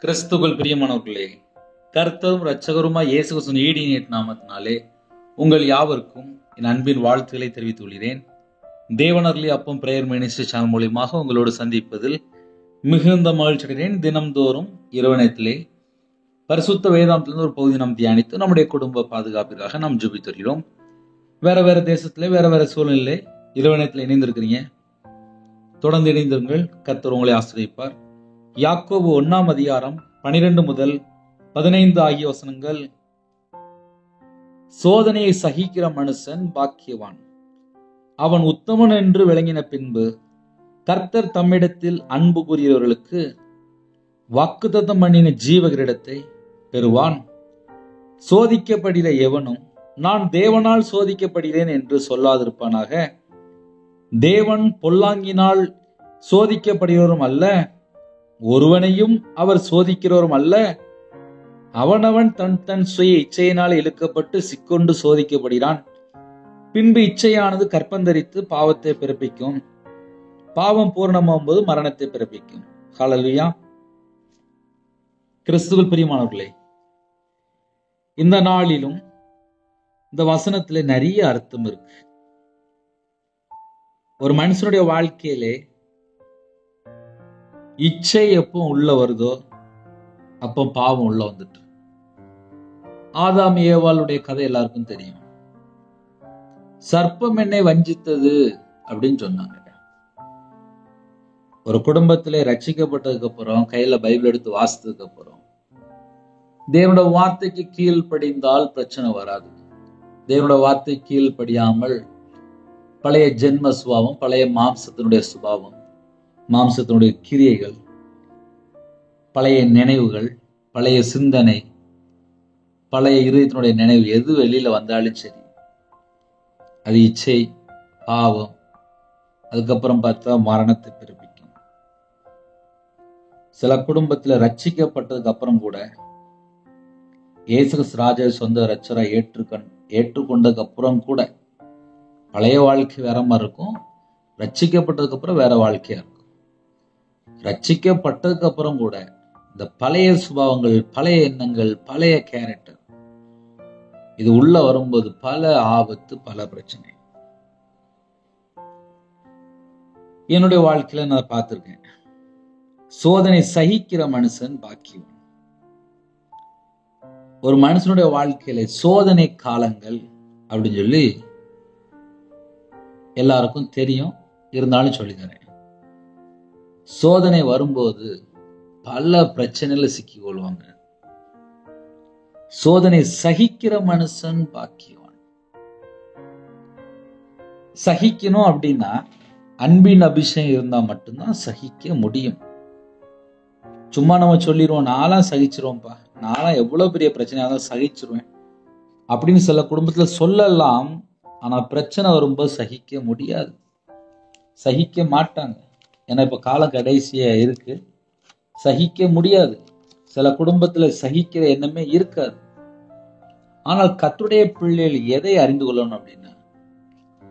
கிறிஸ்துவுக்குள் பிரியமானவர்களே, கர்த்தரும் இரட்சகருமாய் இயேசு கிறிஸ்துவின் ஈடிய நாமத்தினாலே உங்கள் யாவருக்கும் என் அன்பின் வாழ்த்துக்களை தெரிவித்துக் கொள்கிறேன். தேவனர்லி அப்பம் பிரேயர் மினிஸ்ட்ரி சேனல் மூலியமாக உங்களோடு சந்திப்பதில் மிகுந்த மகிழ்ச்சி அடைகிறேன். தினம்தோறும் இரவனத்திலே பரிசுத்த வேதாந்தத்திலிருந்து ஒரு பகுதி நாம் தியானித்து நம்முடைய குடும்ப பாதுகாப்பிற்காக நாம் ஜெபித்து வருகிறோம். வேற வேற தேசத்திலே வேற வேற சூழ்நிலை இரவனத்தில் இணைந்திருக்கிறீங்க. தொடர்ந்து இணைந்திருங்கள். கர்த்தர் உங்களை ஆசீர்வதிப்பார். யாக்கோபு 1 அதிகாரம் 12 முதல் 15 ஆகிய வசனங்கள். சோதனையை சகிக்கிற மனுஷன் பாக்கியவான், அவன் உத்தமன் என்று விளங்கின பின்பு கர்த்தர் தம்மிடத்தில் அன்பு கூறியவர்களுக்கு வாக்குத்தத்தம் பண்ணின ஜீவகிரீடத்தை பெறுவான். சோதிக்கப்படுகிற எவனும் நான் தேவனால் சோதிக்கப்படுகிறேன் என்று சொல்லாதிருப்பானாக. தேவன் பொல்லாங்கினால் சோதிக்கப்படுகிறவரும் அல்ல, ஒருவனையும் அவர் சோதிக்கிறவரும் அல்ல. அவனவன் தன் தன் சுய இச்சையினால் இழுக்கப்பட்டு சிக்கொண்டு சோதிக்கப்படுகிறான். பின்பு இச்சையானது கற்பந்தரித்து பாவத்தை பிறப்பிக்கும், பாவம் பூரணமாகும்போது மரணத்தை பிறப்பிக்கும். ஹல்லேலூயா. கிறிஸ்துவில் பிரியமானவர்களே, இந்த நாளிலும் இந்த வசனத்துல நிறைய அர்த்தம் இருக்கு. ஒரு மனுஷனுடைய வாழ்க்கையிலே இச்சை எப்போ உள்ள வருதோ அப்போ பாவம் உள்ள வந்துட்டு. ஆதாம் ஏவாளுடைய கதை எல்லாருக்கும் தெரியும். சர்ப்பம் என்னை வஞ்சித்தது அப்படின்னு சொன்னாங்க. ஒரு குடும்பத்திலே ரட்சிக்கப்பட்டதுக்கு அப்புறம் கையில பைபிள் எடுத்து வாசித்ததுக்கு அப்புறம் தேவனோட வார்த்தைக்கு கீழ்ப்படிந்தால் பிரச்சனை வராது. தேவனோட வார்த்தை கீழ்ப்படியாமல் பழைய ஜென்ம சுபாவம், பழைய மாம்சத்தினுடைய சுபாவம், மாம்சத்தினுடைய கிரியைகள், பழைய நினைவுகள், பழைய சிந்தனை, பழைய இதயத்தினுடைய நினைவு எது வெளியில வந்தாலும் சரி, அது இச்சை, பாவம், அதுக்கப்புறம் பார்த்தா மரணத்தை பிறப்பிக்கும். சில குடும்பத்துல ரட்சிக்கப்பட்டதுக்கு அப்புறம் கூட இயேசு ராஜா சொந்த ரட்சரா ஏற்றுக்கொண்டதுக்கு அப்புறம் கூட பழைய வாழ்க்கை வேற மாதிரி இருக்கும், ரட்சிக்கப்பட்டதுக்கு அப்புறம் வேற வாழ்க்கையா இருக்கும். ரட்சிக்கப்பட்டதுக்கு அப்புறம் கூட இந்த பழைய சுபாவங்கள், பழைய எண்ணங்கள், பழைய கேரக்டர் இது உள்ள வரும்போது பல ஆபத்து, பல பிரச்சனை. என்னுடைய வாழ்க்கையில நான் பார்த்திருக்கேன். சோதனை சகிக்கிற மனுஷன் பாக்கியவான். ஒரு மனுஷனுடைய வாழ்க்கையில சோதனை காலங்கள் அப்படின்னு சொல்லி எல்லாருக்கும் தெரியும், இருந்தாலும் சொல்லித்தரேன். சோதனை வரும்போது பல பிரச்சனைகளை சிக்கி கொள்வாங்க. சோதனை சகிக்கிற மனுஷன் பாக்கியவான். சகிக்கணும் அப்படின்னா அன்பின் அபிஷேகம் இருந்தா மட்டும்தான் சகிக்க முடியும். சும்மா நம்ம சொல்லிடுவோம், நான்லாம் சகிச்சிருவோம்ப்பா, நான்லாம் எவ்வளவு பெரிய பிரச்சனையா இருந்தாலும் சகிச்சிருவேன் அப்படின்னு சில குடும்பத்துல சொல்லலாம். ஆனா பிரச்சனை வரும்போது சகிக்க முடியாது, சகிக்க மாட்டாங்க. ஏன்னா இப்ப காலம் கடைசியா இருக்கு, சகிக்க முடியாது. சில குடும்பத்துல சகிக்கிற எண்ணமே இருக்காது. ஆனால் கர்த்தருடைய பிள்ளைகள் எதை அறிந்து கொள்ளணும் அப்படின்னா,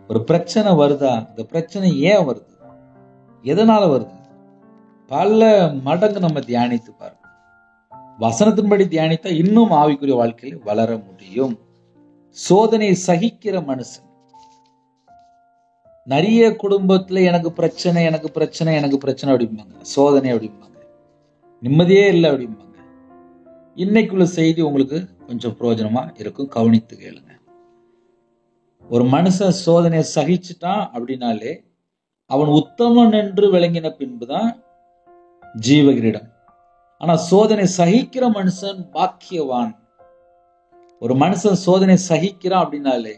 ஒரு பிரச்சனை வருதா, இந்த பிரச்சனை ஏன் வருது, எதனால வருது, பல மடங்கு நம்ம தியானித்து பாருங்க. வசனத்தின்படி தியானித்தா இன்னும் ஆவிக்குரிய வாழ்க்கையில வளர முடியும். சோதனை சகிக்கிற மனுஷன். நிறைய குடும்பத்துல எனக்கு பிரச்சனை, எனக்கு பிரச்சனை, எனக்கு பிரச்சனை அப்படிம்பாங்க, சோதனை அப்படிம்பாங்க, நிம்மதியே இல்லை அப்படிம்பாங்க. இன்னைக்குள்ள செய்தி உங்களுக்கு கொஞ்சம் பிரயோஜனமா இருக்கும், கவனித்து கேளுங்க. ஒரு மனுஷன் சோதனையை சகிச்சுட்டான் அப்படின்னாலே அவன் உத்தமன் என்று விளங்கின பின்புதான் ஜீவகிரீடம். ஆனா சோதனை சகிக்கிற மனுஷன் பாக்கியவான். ஒரு மனுஷன் சோதனை சகிக்கிறான் அப்படின்னாலே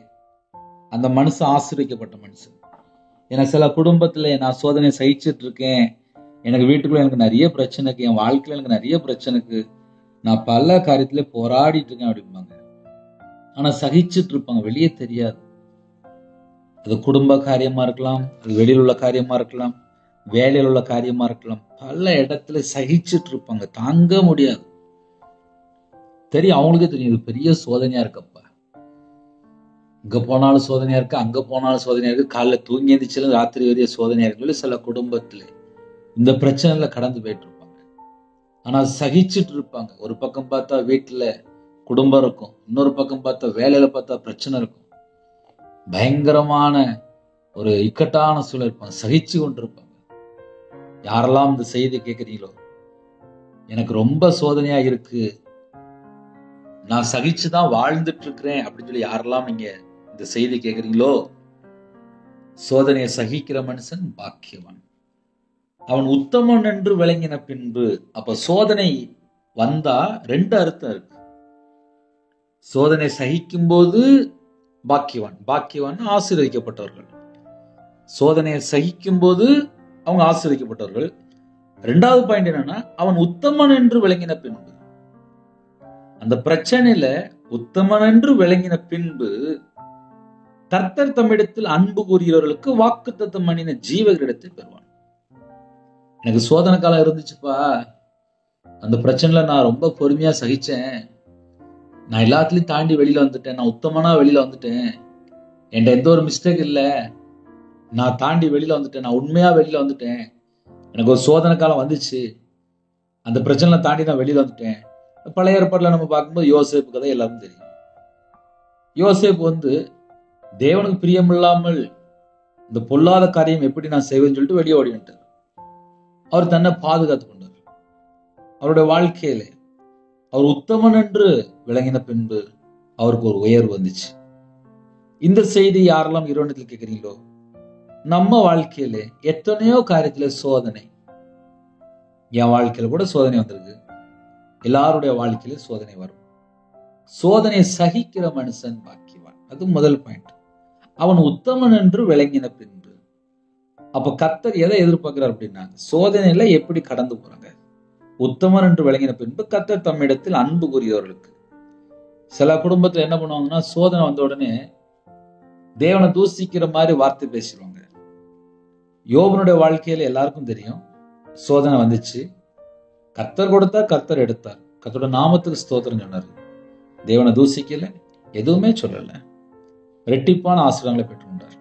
அந்த மனுஷன் ஆசீர்வதிக்கப்பட்ட மனுஷன். ஏன்னா சில குடும்பத்துல நான் சோதனை சகிச்சுட்டு இருக்கேன், எனக்கு வீட்டுக்குள்ள எனக்கு நிறைய பிரச்சனைக்கு, என் வாழ்க்கையில எனக்கு நிறைய பிரச்சனைக்கு, நான் பல காரியத்துல போராடிட்டு இருக்கேன் அப்படிம்பாங்க. ஆனா சகிச்சுட்டு இருப்பாங்க, வெளியே தெரியாது. அது குடும்ப காரியமா இருக்கலாம், அது வெளியில் உள்ள காரியமா இருக்கலாம், வேலையில் உள்ள காரியமா இருக்கலாம். பல இடத்துல சகிச்சுட்டு இருப்பாங்க, தாங்க முடியாது. தெரியும், அவங்களுக்கே தெரியும் இது பெரிய சோதனையா இருக்கப்பா, இங்க போனாலும் சோதனையா இருக்கு, அங்க போனாலும் சோதனையா இருக்கு, காலைல தூங்கி எழுந்திரிச்சாலும் ராத்திரி வரைய சோதனையா இருக்கு. சில குடும்பத்துல இந்த பிரச்சனைல கடந்து போயிட்டு இருப்பாங்க. ஆனா சகிச்சுட்டு இருப்பாங்க. ஒரு பக்கம் பார்த்தா வீட்டுல குடும்பம் இருக்கும், இன்னொரு பக்கம் பார்த்தா வேலையில பார்த்தா பிரச்சனை இருக்கும், பயங்கரமான ஒரு இக்கட்டான சூழல் இருப்பாங்க, சகிச்சு கொண்டு இருப்பாங்க. யாரெல்லாம் இந்த செய்தி கேட்குறீங்களோ, எனக்கு ரொம்ப சோதனையா இருக்கு, நான் சகிச்சுதான் வாழ்ந்துட்டு இருக்கிறேன் அப்படின்னு சொல்லி யாரெல்லாம் நீங்க இந்த செய்தி கேட்குறீங்களோ, சோதனையை சகிக்கிற மனுஷன் பாக்கியவான், அவன் உத்தமன் என்று விளங்கின பின்பு. அப்ப சோதனை வந்தா ரெண்டு அர்த்தம் இருக்கு. சோதனை சகிக்கும் போது பாக்கியவான், பாக்கியவான் ஆசீர்வதிக்கப்பட்டவர்கள். சோதனையை சகிக்கும் போது அவங்க ஆசீர்வதிக்கப்பட்டவர்கள். ரெண்டாவது பாயிண்ட் என்னன்னா, அவன் உத்தமன் என்று விளங்கின பின்பு. அந்த பிரச்சனையில உத்தமன் என்று விளங்கின பின்பு கர்த்தர் தம்மிடத்தில் அன்பு கூறுகிறவர்களுக்கு வாக்குத்தத்தம் பண்ணின ஜீவகிடத்தை பெறுவான். எனக்கு சோதனை காலம் இருந்துச்சுப்பா, அந்த பிரச்சனைல நான் ரொம்ப பொறுமையா சகிச்சேன், நான் எல்லாத்துலயும் தாண்டி வெளியில வந்துட்டேன், நான் உத்தமனா வெளியில வந்துட்டேன், என்கிட்ட எந்த ஒரு மிஸ்டேக் இல்லை, நான் தாண்டி வெளியில வந்துட்டேன், நான் உண்மையா வெளியில வந்துட்டேன், எனக்கு ஒரு சோதனை காலம் வந்துச்சு, அந்த பிரச்சனை தாண்டி நான் வெளியில வந்துட்டேன். பழைய ஏற்பாடுல நம்ம பார்க்கும்போது யோசேப்பு கதை எல்லாரும் தெரியும். யோசேப்பு தேவனுக்கு பிரியமில்லாமல் இந்த பொல்லாத காரியம் எப்படி நான் செய்வேன்னு சொல்லிட்டு வெளியே ஓடி வந்துட்டார். அவர் தன்னை பாதுகாத்து கொண்டார். அவருடைய வாழ்க்கையில அவர் உத்தமன் என்று விளங்கின பின்பு அவருக்கு ஒரு உயர்வு வந்துச்சு. இந்த செய்தி யாரெல்லாம் இறைவனிடத்தில் கேட்கிறீங்களோ, நம்ம வாழ்க்கையில எத்தனையோ காரியத்துல சோதனை, என் வாழ்க்கையில கூட சோதனை வந்திருக்கு, எல்லாருடைய வாழ்க்கையில சோதனை வரும். சோதனையை சகிக்கிற மனுஷன் பாக்கியவான். அது முதல் பாயிண்ட். அவன் உத்தமன் என்று விளங்கின பின்பு. அப்ப கர்த்தர் எதை எதிர்பார்க்கிறார் அப்படின்னா, சோதனையில எப்படி கடந்து போறாங்க. உத்தமன் என்று விளங்கின பின்பு கர்த்தர் தம்மிடத்தில் அன்பு கூறியவர்களுக்கு. சில குடும்பத்துல என்ன பண்ணுவாங்கன்னா, சோதனை வந்த உடனே தேவனை தூசிக்கிற மாதிரி வார்த்தை பேசிடுவாங்க. யோபனுடைய வாழ்க்கையில எல்லாருக்கும் தெரியும், சோதனை வந்துச்சு, கர்த்தர் கொடுத்தா கர்த்தர் எடுத்தார், கர்த்தரோட நாமத்துக்கு ஸ்தோத்திரம் சொன்னார், தேவனை தூசிக்கல, எதுவுமே சொல்லல, ரெட்டிப்பான ஆசீர்வாதங்களை பெற்றுக்கொண்டார்.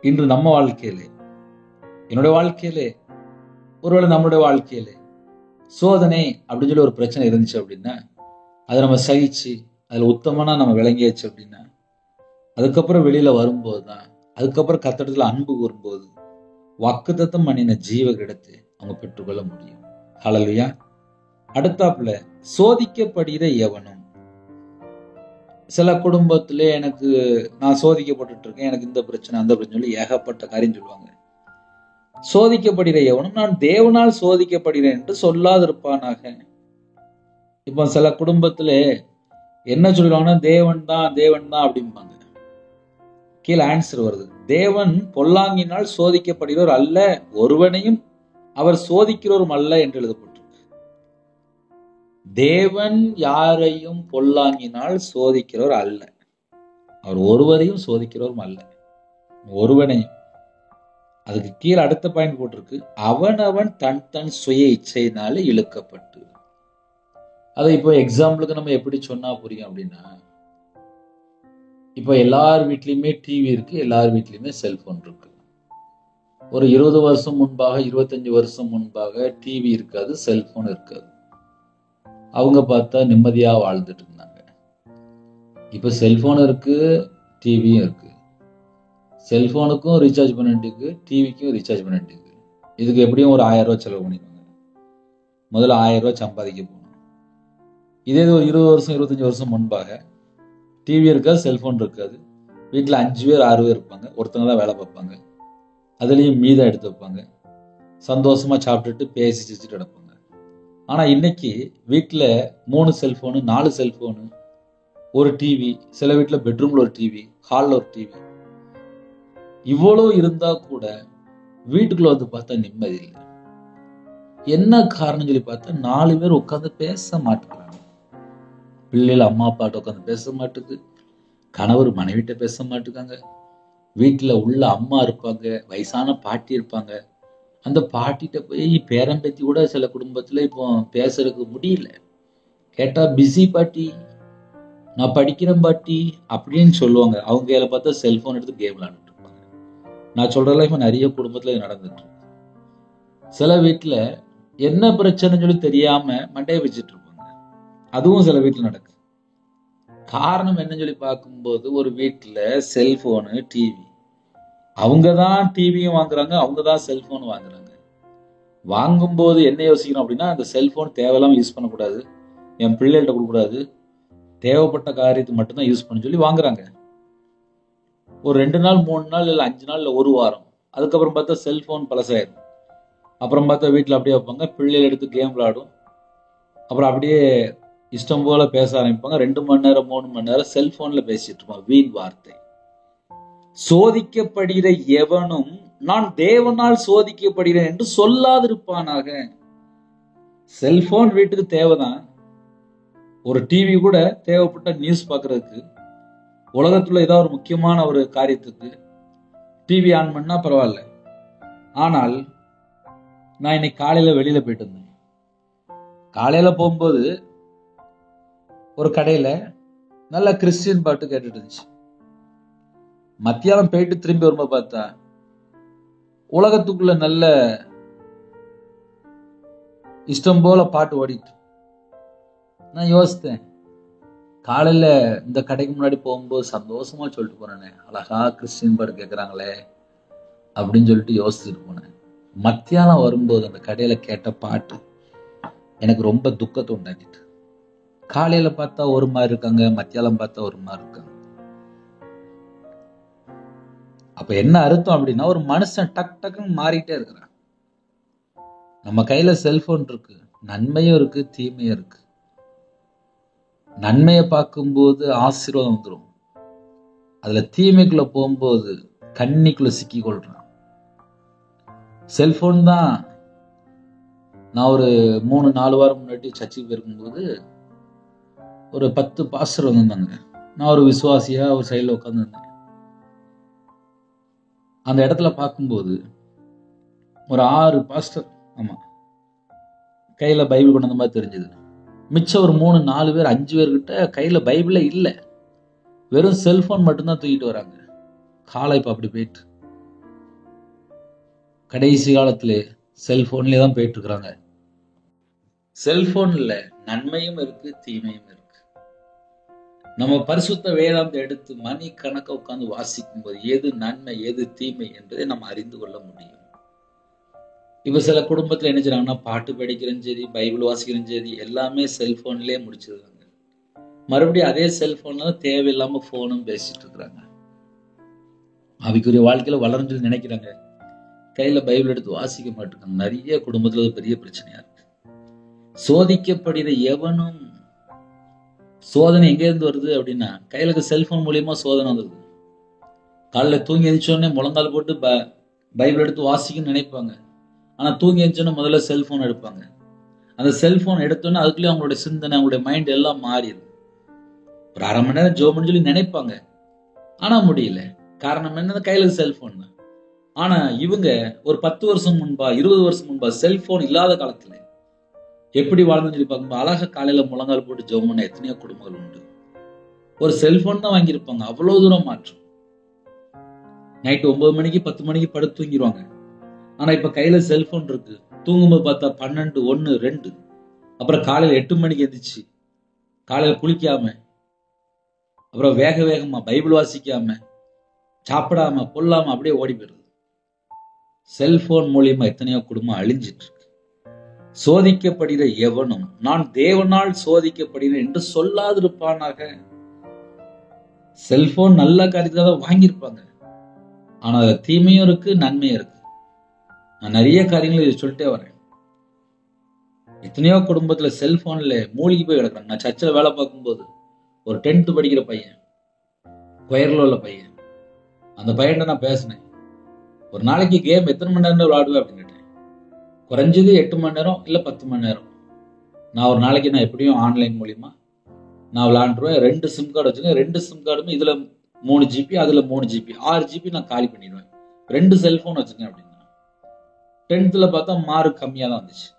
இன்று நம்ம வாழ்க்கையிலே, என்னுடைய வாழ்க்கையிலே, ஒருவேளை நம்மளுடைய வாழ்க்கையிலே சோதனை அப்படின்னு சொல்லி ஒரு பிரச்சனை இருந்துச்சு அப்படின்னா, அதை நம்ம சகிச்சு அதுல உத்தமனா நம்ம விளங்கியாச்சு அப்படின்னா, அதுக்கப்புறம் வெளியில வரும்போது தான், அதுக்கப்புறம் கர்த்தரிடத்துல அன்பு கூறும்போது வாக்குத்தத்தம் பண்ணின ஜீவகிடத்தை அவங்க பெற்றுக்கொள்ள முடியும். ஹல்லேலூயா. அடுத்தாப்புல சோதிக்கப்படுகிற எவனும். சில குடும்பத்திலே நான் சோதிக்கப்பட்டு இருக்கேன், எனக்கு இந்த பிரச்சனை அந்த பிரச்சனை சொல்லி ஏகப்பட்ட காரியம் சொல்லுவாங்க. சோதிக்கப்படுகிற எவனும் நான் தேவனால் சோதிக்கப்படுகிறேன் என்று சொல்லாதிருப்பானாக. இப்போ சில குடும்பத்துல என்ன சொல்லுவாங்கன்னா, தேவன் தான் தேவன் தான் அப்படிம்பாங்க. கீழே ஆன்சர் வருது, தேவன் பொல்லாங்கினால் சோதிக்கப்படுகிறவர் அல்ல, ஒருவனையும் அவர் சோதிக்கிறவரும் அல்ல என்று எழுதப்பட்டிருக்கு. தேவன் யாரையும் பொல்லாங்கினால் சோதிக்கிறவர் அல்ல, அவர் ஒருவரையும் சோதிக்கிறவரும் அல்ல, ஒருவனையும். அதுக்கு கீழே அடுத்த பாயிண்ட் போட்டிருக்கு, அவனவன் தன் தன் சுய இச்சையினால இழுக்கப்பட்டு. அதை இப்போ எக்ஸாம்பிளுக்கு நம்ம எப்படி சொன்னா புரியும் அப்படின்னா, இப்போ எல்லார் வீட்லயுமே டிவி இருக்கு, எல்லார் வீட்லயுமே செல்போன் இருக்கு. ஒரு 20 வருஷம் முன்பாக, 25 வருஷம் முன்பாக டிவி இருக்காது, செல்போன் இருக்காது. அவங்க பார்த்தா நிம்மதியா வாழ்ந்துட்டு இருந்தாங்க. இப்ப செல்போன் இருக்கு, டிவியும் இருக்கு. செல்போனுக்கும் ரீசார்ஜ் பண்ணிட்டு, டிவிக்கும் ரீசார்ஜ் பண்ணிட்டு. இதுக்கு எப்படியும் ஒரு 1000 ரூபாய் செலவு பண்ணிடுவாங்க. முதல்ல 1000 ரூபாய் சம்பாதிக்க போகணும். இதே ஒரு 20 வருஷம் 25 வருஷம் முன்பாக டிவி இருக்காது, செல்போன் இருக்காது, வீட்டில் 5 பேர் 6 பேர் இருப்பாங்க, ஒருத்தங்க தான் வேலை பார்ப்பாங்க, அதுலேயும் மீதம் எடுத்து வைப்பாங்க, சந்தோஷமா சாப்பிட்டுட்டு பேசி சிரிச்சுட்டு கிடப்பாங்க. ஆனால் இன்னைக்கு வீட்டில் 3 செல்ஃபோனு 4 செல்ஃபோனு, ஒரு டிவி, சில வீட்டில் பெட்ரூமில் ஒரு டிவி, ஹாலில் ஒரு டிவி, இவ்வளோ இருந்தால் கூட வீட்டுக்குள்ள பார்த்தா நிம்மதி இல்லை. என்ன காரணம் சொல்லி பார்த்தா, 4 பேர் உட்காந்து பேச மாட்டேங்கிறாங்க. பிள்ளைகள் அம்மா அப்பாட்ட உட்காந்து பேச மாட்டுக்கு, கணவர் மனைவிட்ட பேச மாட்டுக்காங்க. வீட்டில் உள்ள அம்மா இருப்பாங்க, வயசான பாட்டி இருப்பாங்க, அந்த பாட்டிகிட்ட போய் பேரம்பேத்தி கூட சில குடும்பத்தில் இப்போ பேசுறதுக்கு முடியல. கேட்டால் பிஸி பாட்டி, நான் படிக்கிறேன் பாட்டி அப்படின்னு சொல்லுவாங்க. அவங்க கையில பார்த்தா செல்ஃபோன் எடுத்து கேம் விளையாண்டுட்டு இருப்பாங்க. நான் சொல்றதெல்லாம் இப்போ நிறைய குடும்பத்தில் நடந்துட்டு இருக்கு. சில வீட்டில் என்ன பிரச்சனைன்னு சொல்லி தெரியாம மண்டையை வச்சுட்டு இருப்பாங்க. அதுவும் சில வீட்டுல நடக்கு. காரணம் என்னன்னு சொல்லி பார்க்கும்போது, ஒரு வீட்டுல செல்போனு, டிவி, அவங்கதான் டிவியும் வாங்குறாங்க, அவங்கதான் செல்போன் வாங்குறாங்க. வாங்கும்போது என்ன யோசிக்கணும் அப்படின்னா, அந்த செல்போன் தேவையில்லாம யூஸ் பண்ணக்கூடாது, என் பிள்ளைகள்ட்ட கொடுக்கக்கூடாது, தேவைப்பட்ட காரியத்துக்கு மட்டும்தான் யூஸ் பண்ண சொல்லி வாங்குறாங்க. ஒரு 2 நாள் 3 நாள் இல்லை 5 நாள் இல்லை 1 வாரம், அதுக்கப்புறம் பார்த்தா செல்போன் பழசாயிரும். அப்புறம் பார்த்தா வீட்டில் அப்படியே வைப்பாங்க, பிள்ளைகள் எடுத்து கேம் விளையாடும். அப்புறம் அப்படியே இஷ்டம் போல பேச ஆரம்பிப்பாங்க. 2 மணி நேரம் 3 மணி நேரம் செல்போன்ல பேசிட்டு இருப்பாங்க, வீண் வார்த்தை. சோதிக்கப்படுகிற எவனும் நான் தேவனால் சோதிக்கப்படுகிறேன் என்று சொல்லாதிருப்பானாக. செல்போன் வீட்டுக்கு தேவைதான், ஒரு டிவி கூட தேவைப்பட்ட நியூஸ் பார்க்கறதுக்கு, உலகத்துல ஏதாவது ஒரு முக்கியமான ஒரு காரியத்துக்கு டிவி ஆன் பண்ணா பரவாயில்ல. ஆனால் நான் இன்னைக்கு காலையில வெளியில போயிட்டு இருந்தேன். காலையில போகும்போது ஒரு கடையில நல்ல கிறிஸ்டியன் பாட்டு கேட்டுட்டு இருந்துச்சு. மத்தியானம் போயிட்டு திரும்பி வரும்போது பார்த்தா உலகத்துக்குள்ள நல்ல இஷ்டம் போல பாட்டு ஓடிட்டு. நான் யோசித்தேன், காலையில இந்த கடைக்கு முன்னாடி போகும்போது சந்தோஷமா சொல்லிட்டு போனேனே, அழகா கிறிஸ்டியன் பாட்டு கேட்கறாங்களே அப்படின்னு சொல்லிட்டு யோசிச்சுட்டு போனேன். மத்தியானம் வரும்போது அந்த கடையில கேட்ட பாட்டு எனக்கு ரொம்ப துக்கத்தை உண்டாக்கிட்டு. காலையில பார்த்தா ஒரு மாதிரி இருக்காங்க, மத்தியானம் பார்த்தா ஒரு மாதிரி இருக்காங்க. அப்ப என்ன அர்த்தம் அப்படின்னா, ஒரு மனுஷன் டக் டக்குன்னு மாறிட்டே இருக்கிறான். நம்ம கையில செல்போன் இருக்கு, நன்மையும் இருக்கு, தீமையும் இருக்கு. நன்மையை பார்க்கும்போது ஆசீர்வாதம் வந்துடும், அதுல தீமைக்குள்ள போகும்போது கண்ணிக்குள்ள சிக்கி கொள்றான். செல்போன் தான். நான் ஒரு 3-4 வாரம் முன்னாடி சர்ச்சுக்கு போயிருக்கும்போது ஒரு 10 பாஸ்டர் வந்திருந்தாங்க. நான் ஒரு விசுவாசியா ஒரு சைடில் உட்காந்துருந்தேன். அந்த இடத்துல பார்க்கும்போது ஒரு 6 பாஸ்டர், ஆமா, கையில பைபிள் கொண்டு வந்த மாதிரி தெரிஞ்சது. மிச்சம் ஒரு 3-4 பேர் 5 பேர்கிட்ட கையில பைபிளே இல்லை, வெறும் செல்போன் மட்டும்தான் தூக்கிட்டு வராங்க. காலை இப்ப அப்படி போயிட்டு கடைசி காலத்துல செல்போன்லயே தான் போயிட்டு இருக்கிறாங்க. செல்போன்ல நன்மையும் இருக்கு, தீமையும் இருக்கு. நம்ம பரிசுத்த வேதாந்தத்தை எடுத்து மணி கணக்க உட்கார்ந்து வாசிக்கும் போது எது நன்மை எது தீமை என்பதை நம்ம அறிந்து கொள்ள முடியும். இப்ப சில குடும்பத்துல என்ன செய்றாங்கன்னா, பாட்டு படிக்கிறேன்னு சரி, பைபிள் வாசிக்கிறேன்னு சரி, எல்லாமே செல்போன்லயே முடிச்சிருக்காங்க. மறுபடியும் அதே செல்போன்ல தேவையில்லாம போனும் பேசிட்டு இருக்கிறாங்க. அவைக்குரிய வாழ்க்கையில வளர்ந்து நினைக்கிறாங்க, கையில பைபிள் எடுத்து வாசிக்க மாட்டேங்காங்க. நிறைய குடும்பத்துல பெரிய பிரச்சனையா இருக்கு. சோதிக்கப்படுகிற எவனும், சோதனை எங்க இருந்து வருது அப்படின்னா, கையில செல்போன் மூலியமா சோதனை வந்துருது. காலைல தூங்கி எழுந்தோடனே முழங்கால் போட்டு பைபிள் எடுத்து வாசிக்கணும்னு நினைப்பாங்க. ஆனா தூங்கி எழுந்தோடனே முதல்ல செல்போன் எடுப்பாங்க. அந்த செல்போன் எடுத்தோன்னே அதுக்குள்ளேயே அவங்களுடைய சிந்தனை, அவங்களுடைய மைண்ட் எல்லாம் மாறிடும். ஒரு 1/2 மணி நேரம் ஜோம்னு சொல்லி நினைப்பாங்க, ஆனா முடியல. காரணம் என்ன? கையில செல்போன் தான். ஆனா இவங்க ஒரு 10 வருஷம் முன்பா 20 வருஷம் முன்பா செல்போன் இல்லாத காலத்துல எப்படி வாழ்ந்துன்னு சொல்லி பார்க்கும்போது, அழகா காலையில முழங்கால் போட்டு ஜெபம் பண்ண எத்தனையோ குடும்பங்கள் உண்டு. ஒரு செல்போன் தான் வாங்கியிருப்பாங்க, அவ்வளவு தூரம் மாற்றம். நைட்டு 9 மணிக்கு 10 மணிக்கு படுத்து தூங்கிடுவாங்க. ஆனா இப்ப கையில செல்போன் இருக்கு, தூங்கும்போது பார்த்தா 12, 1, 2. அப்புறம் காலையில 8 மணிக்கு எந்திரிச்சு காலையில குளிக்காம, அப்புறம் வேக வேகமா பைபிள் வாசிக்காம, சாப்பிடாம கொள்ளாம அப்படியே ஓடி போயிருது. செல்போன் மூலியமா எத்தனையோ குடும்பம் அழிஞ்சிட்டு இருக்கு. சோதிக்கப்படுகிற எவனும் நான் தேவனால் சோதிக்கப்படுகிறேன் என்று சொல்லாதிருப்பானாக. செல்போன் நல்ல காரியத்தை வாங்கியிருப்பாங்க, ஆனா அதுல தீமையும் இருக்கு, நன்மையும் இருக்கு. நான் நிறைய காரியங்களை சொல்லிட்டே வரேன். எத்தனையோ குடும்பத்துல செல்போன்ல மூழ்கி போய் கிடக்குறாங்க. நான் சர்ச்சில் வேலை பார்க்கும்போது ஒரு 10th படிக்கிற பையன், கொயர்ல உள்ள பையன், அந்த பையன் நான் பேசினேன், ஒரு நாளைக்கு கேம் எத்தனை மணி நேரம் விளையாடுவேன் அப்படின்னு கேட்டேன். குறைஞ்சது 8 மணி நேரம் இல்ல 10 மணி நேரம். நான் ஒரு நாளைக்கு நான் எப்படியும் ஆன்லைன் மூலியமா நான் விளையாண்டுருவேன். 2 சிம் கார்டு வச்சுருக்கேன். 2 சிம் கார்டுமே இதுல 3 GB, அதுல 3 GB, 6 GB நான் காலி பண்ணிடுவேன். 2 செல்போன் வச்சிருக்கேன் அப்படின்னா. 10th பார்த்தா மார்க் கம்மியா தான் வந்துச்சு.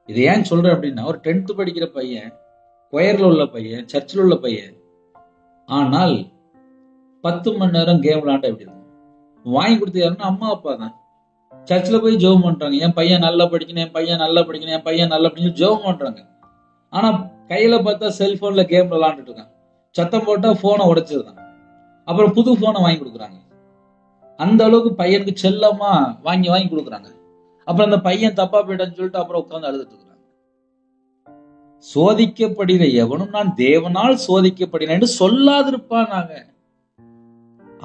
இதை ஏன் சொல்றேன் அப்படின்னா, ஒரு 10th படிக்கிற பையன், கொயர்ல உள்ள பையன், சர்ச்சில் உள்ள பையன், ஆனால் 10 மணி நேரம் கேம் விளையாண்டா எப்படி இருக்கும்? வாங்கி கொடுத்து யாருன்னா அம்மா அப்பா தான். சர்ச்சில் போய் ஜெபம் பண்றாங்க, என் பையன் நல்லா படிக்கணும், என் பையன் நல்லா படிக்கணும், என் பையன் நல்லா படிக்கணும் ஜெபம் பண்றாங்க. ஆனா கையில பார்த்தா செல்போன்ல கேம் விளாண்டுட்டு இருக்காங்க. சத்தம் போட்டா போனை உடைச்சிருக்காங்க. அப்புறம் புது போனை வாங்கி கொடுக்குறாங்க. அந்த அளவுக்கு பையனுக்கு செல்லமா வாங்கி வாங்கி கொடுக்குறாங்க. அப்புறம் அந்த பையன் தப்பா போயிட்டான்னு சொல்லிட்டு அப்புறம் உட்காந்து அழுதுட்டு இருக்கிறாங்க. சோதிக்கப்படுகிற எவனும் நான் தேவனால் சோதிக்கப்படுகிறேன் என்று சொல்லாதிருப்பானாங்க.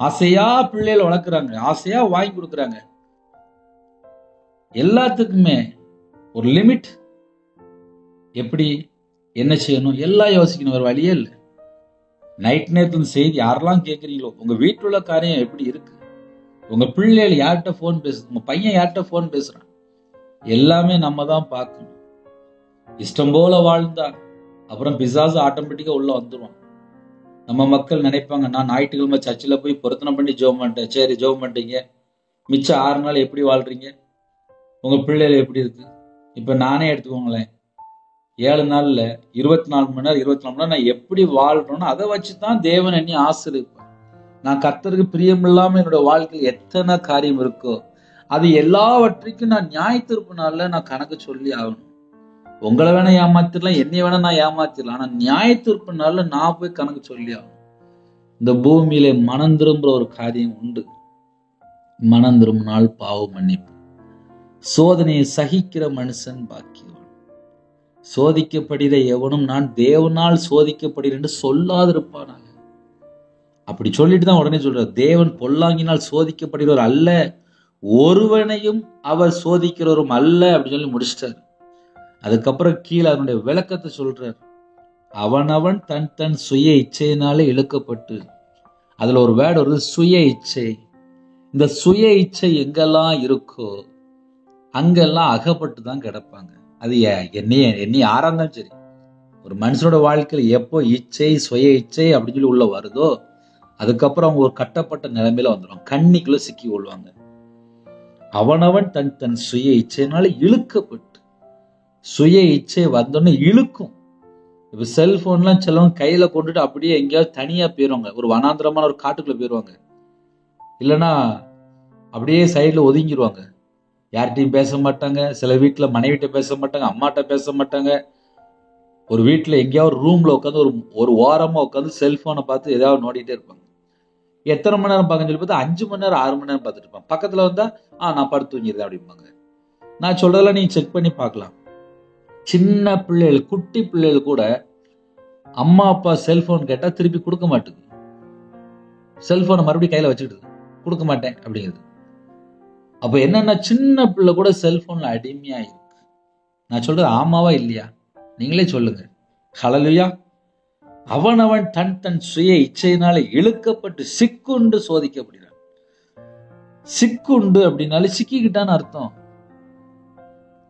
ஆசையா பிள்ளைகள் வளர்க்குறாங்க, ஆசையா வாங்கி கொடுக்குறாங்க. எல்லாத்துக்குமே ஒரு லிமிட், எப்படி என்ன செய்யணும் எல்லாம் யோசிக்கணும், ஒரு வழியே இல்லை. நைட் நேரத்துல செய்தி யாரெல்லாம் கேட்குறீங்களோ, உங்க வீட்டில் உள்ள காரியம் எப்படி இருக்கு, உங்க பிள்ளைகள் யார்கிட்ட போன் பேசுது, உங்க பையன் யார்கிட்ட போன் பேசுறான், எல்லாமே நம்ம தான் பார்க்கணும். இஷ்டம் போல வாழ்ந்தா அப்புறம் பிசாசு ஆட்டோமேட்டிக்கா உள்ள வந்துடும். நம்ம மக்கள் நினைப்பாங்க, நான் ஞாயிற்றுக்கிழமை சர்ச்சில் போய் பொருத்தனை பண்ணி ஜெபம் பண்ணிட்டேன். சரி ஜெபம் பண்ணிட்டீங்க, மிச்சம் 6 நாள் எப்படி வாழ்றீங்க, உங்க பிள்ளைகள் எப்படி இருக்கு? இப்ப நானே எடுத்துக்கோங்களேன், 7 நாள்ல 24 மணி நேரம் 24 மணி நேரம் நான் எப்படி வாழ்றோன்னு அதை வச்சுதான் தேவன் என்னை ஆசீர்வதிப்பார். நான் கர்த்தருக்கு பிரியம் இல்லாம என்னோட வாழ்க்கையில் எத்தனை காரியம் இருக்கோ அது எல்லாவற்றையும் நான் நியாயத்தீர்ப்பு நாள்ல நான் கணக்கு சொல்லி ஆகணும். உங்களை வேணா ஏமாத்திடலாம், என்னைய வேணா நான் ஏமாத்திடலாம், ஆனா நியாயத்தீர்ப்பு நாள்ல நான் போய் கணக்கு சொல்லி ஆகணும். இந்த பூமியில மனம் திரும்புற ஒரு காரியம் உண்டு. மனம் திரும்பினால் பாவ மன்னிப்பு. சோதனையை சகிக்கிற மனுஷன் பாக்கியவான். சோதிக்கப்படுகிற எவனும் நான் தேவனால் சோதிக்கப்படுகிறேன் என்று சொல்லாதிருப்பானாக. அப்படி சொல்லிட்டு தான் உடனே சொல்றார், தேவன் பொல்லாங்கினால் சோதிக்கப்படுகிறவர் அல்ல, ஒருவனையும் அவர் சோதிக்கிறவரும் அல்ல அப்படின்னு சொல்லி முடிச்சிட்டார். அதுக்கப்புறம் கீழே அதனுடைய விளக்கத்தை சொல்றார். அவனவன் தன் தன் சுய இச்சையினாலே இழுக்கப்பட்டு, அதுல ஒரு வேர்டு வருது, சுய இச்சை. இந்த சுய இச்சை எங்கெல்லாம் இருக்கோ அங்கெல்லாம் அகப்பட்டு தான் கிடப்பாங்க. அது என்னை யாரா இருந்தாலும் சரி, ஒரு மனுஷனோட வாழ்க்கையில எப்போ இச்சை சுய இச்சை அப்படின்னு சொல்லி உள்ள வருதோ அதுக்கப்புறம் அவங்க ஒரு கட்டப்பட்ட நிலைமையில வந்துடும், கண்ணிக்குள்ள சிக்கி கொள்வாங்க. அவனவன் தன் தன் சுய இச்சையினால இழுக்கப்பட்டு, சுய இச்சை வந்தோன்னு இழுக்கும். இப்ப செல்போன்லாம் சிலவங்க கையில கொண்டுட்டு அப்படியே எங்கேயாவது தனியா போயிருவாங்க, ஒரு வனாந்திரமான ஒரு காட்டுக்குள்ள போயிருவாங்க, இல்லைன்னா அப்படியே சைட்ல ஒதுங்கிடுவாங்க, யார்கிட்டையும் பேச மாட்டாங்க. சில வீட்டுல மனைவிட்ட பேச மாட்டாங்க, அம்மாட்ட பேச மாட்டாங்க. ஒரு வீட்டுல எங்கேயாவது ரூம்ல உட்காந்து ஒரு ஓரமா உட்காந்து செல்போனை பார்த்து ஏதாவது நோண்டிட்டே இருப்பாங்க. எத்தனை மணி நேரம் பார்க்கன்னு சொல்லி பார்த்தா 5 மணி நேரம் 6 மணி நேரம் பார்த்துட்டு இருப்பாங்க. பக்கத்துல வந்தா நான் படுத்து தூங்கிடுறேன் அப்படிம்பாங்க. நான் சொல்றதெல்லாம் நீங்க செக் பண்ணி பார்க்கலாம். சின்ன பிள்ளைகள், குட்டி பிள்ளைகள் கூட அம்மா அப்பா செல்போன் கேட்டா திருப்பி கொடுக்க மாட்டேங்குது. செல்போனை மறுபடியும் கையில வச்சுக்கிட்டு கொடுக்க மாட்டேன் அப்படிங்கிறது. அப்ப என்னன்னா சின்ன பிள்ளை கூட செல்போன்ல அடிமையா இருக்கு. நான் சொல்றது ஆமாவா இல்லையா? நீங்களே சொல்லுங்க. ஹல்லேலூயா. அவனவன் தன் தன் சுய இச்சையினால இழுக்கப்பட்டு சிக்குண்டு சோதிக்கப்படுகிறான். சிக்குண்டு அப்படின்னாலே சிக்கிக்கிட்டான்னு அர்த்தம்.